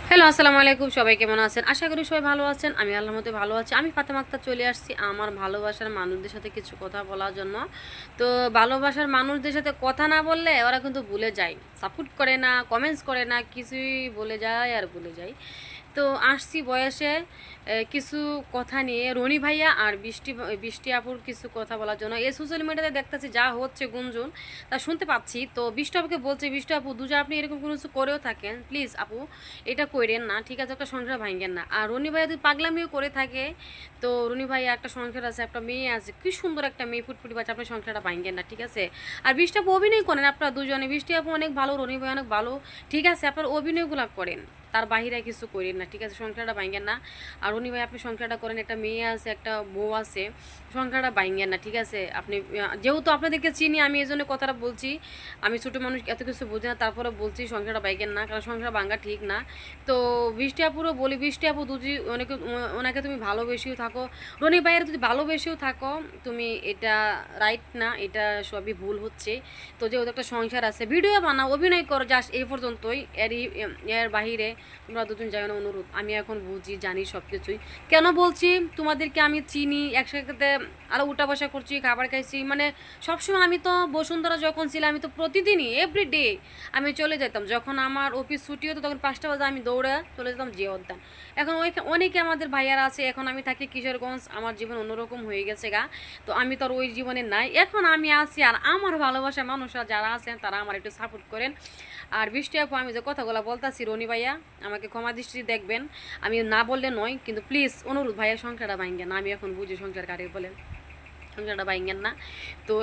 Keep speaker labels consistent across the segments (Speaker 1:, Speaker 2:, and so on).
Speaker 1: Hello, আসসালামু আলাইকুম। সবাই কেমন আছেন? আশা করি সবাই ভালো আছেন। আমি আল্লাহর মতে ভালো আছি। আমি ফাতেমা আক্তার চলে আসছি আমার ভালোবাসার মানুষদের সাথে কিছু কথা বলার জন্য। তো ভালোবাসার মানুষদের সাথে কথা না বললে ওরা কিন্তু ভুলে যায়, সাপোর্ট করে না, কমেন্টস করে না, কিছুই বলে যায় আর ভুলে যায়। তো আসছি বয়সে কিছু কথা নিয়ে রনি ভাইয়া আর বৃষ্টি বৃষ্টি আপুর কিছু কথা বলার জন্য। এই সোশ্যাল মিডিয়াতে দেখতেছি যা হচ্ছে গুঞ্জন তা শুনতে পাচ্ছি। তো বৃষ্টি আপুকে বলছে, বৃষ্টি আপু দুজা আপনি এরকম কোনো কিছু করেও থাকেন, প্লিজ আপু এটা কইরেন না, ঠিক আছে? একটা সংসার ভাঙেন না। আর রনি ভাইয়া যদি পাগলামিও করে থাকে, তো রনি ভাইয়া একটা সংসার আছে, একটা মেয়ে আছে, কি সুন্দর একটা মেয়ে, ফুটফুটি বাচ্চা, আপনার সংসারটা ভাঙেন না, ঠিক আছে? আর বৃষ্টি আপু অভিনয় করেন আপনারা দুজনে, বৃষ্টি আপু অনেক ভালো, রনি ভাই অনেক ভালো, ঠিক আছে? আপনার অভিনয়গুলো করেন, তার বাহিরে কিছু করেন না, ঠিক আছে? সংসারটা ভাঙেন না। আর উনি ভাই আপনি সংসারটা করেন, একটা মেয়ে আছে, একটা বউ আছে, সংসারটা ভাঙেন না, ঠিক আছে? আপনি যেহেতু আপনাদেরকে চিনি আমি, এই জন্য কথাটা বলছি। আমি ছোটো মানুষ, এত কিছু বুঝি না, তারপরে বলছি সংসারটা ভাঙেন না, কারণ সংসার ভাঙা ঠিক না। তো বৃষ্টি আপুরও বলি, বৃষ্টি আপু দুজি অনেকে, ওনাকে তুমি ভালোবেসেও থাকো, রনি ভাইয়ের যদি ভালোবেসেও থাকো, তুমি এটা রাইট না, এটা সবই ভুল হচ্ছে। তো যেহেতু একটা সংসার আছে, ভিডিও বানাও, অভিনয় করো, জাস্ট এই পর্যন্তই। এর বাহিরে তোমরা দুজন যাই না, অনুরোধ। আমি এখন বুঝি, জানি সব কিছুই। কেন বলছি, তোমাদেরকে আমি চিনি, একসাথে আরও উঠা বসা করছি, খাবার খাইছি, মানে সবসময়। আমি তো বসুন্ধরা যখন ছিলাম, আমি তো প্রতিদিনই এভরিডে আমি চলে যেতাম, যখন আমার অফিস ছুটি হতো তখন 5টা বাজে আমি দৌড়ে চলে যেতাম জিয়া উদ্যান। এখন ওই অনেকে আমাদের ভাইয়ারা আছে, এখন আমি থাকি কিশোরগঞ্জ, আমার জীবন অন্যরকম হয়ে গেছে গা। তো আমি তো আর ওই জীবনে নাই, এখন আমি আছি। আর আমার ভালোবাসার মানুষরা যারা আছেন তারা আমার একটু সাপোর্ট করেন। আর বৃষ্টি আপু, আমি যে কথাগুলো বলতাছি, রনি ভাইয়া আমাকে ক্ষমা দৃষ্টি দেখবেন, আমি না বললে নয়, কিন্তু প্লিজ অনুরোধ, ভাইয়া সংসারটা ভাঙ্গেন না। আমি এখন বুঝি সংসার কারে বলে, সংসারটা ভাঙ্গেন না। তো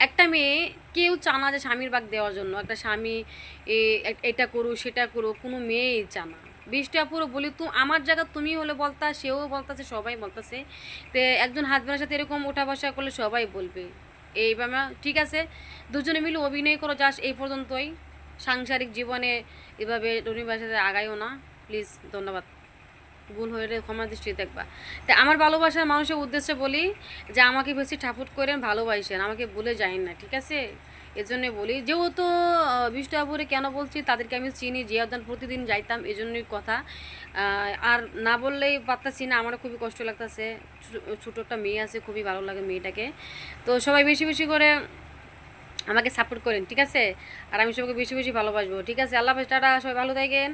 Speaker 1: একটা মেয়ে কেউ চানা যে স্বামীর ভাগ দেওয়ার জন্য, একটা স্বামী এটা করু সেটা করু, কোনো মেয়েই চানা। বৃষ্টি আপুরও বলি, তো আমার জায়গা তুমি হলে বলতা, সেও বলতাছে, সবাই বলতাছে। তো একজন হাজব্যান্ডের সাথে এরকম ওঠা বসা করলে সবাই বলবে এইভাবে, ঠিক আছে? দুজনে মিলে অভিনয় করো, জাস্ট এই পর্যন্তই। সাংসারিক জীবনে এভাবে রনিবার সাথে আগাইও না, প্লিজ। ধন্যবাদ। ভুল হয়ে ক্ষমা দৃষ্টি দেখবা। তা আমার ভালোবাসার মানুষের উদ্দেশ্যে বলি যে আমাকে বেশি ঠাকুর করেন, ভালোবাসেন, আমাকে ভুলে যাইন না, ঠিক আছে? এজন্যই বলি, যেহেতু বিষ্ণুপুরে কেন বলছি, তাদেরকে আমি চিনি, জিয়াদান প্রতিদিন যাইতাম, এজন্যই কথা। আর না বললেই পারতাছি না, আমারও খুবই কষ্ট লাগতেছে। ছোটো একটা মেয়ে আছে, খুবই ভালো লাগে মেয়েটাকে। তো সবাই বেশি বেশি করে আমাকে সাপোর্ট করেন, ঠিক আছে? আর আমি সবাইকে বেশি বেশি ভালোবাসবো, ঠিক আছে? আল্লাহ হাফেজ, টাটা, সবাই ভালো থাকেন।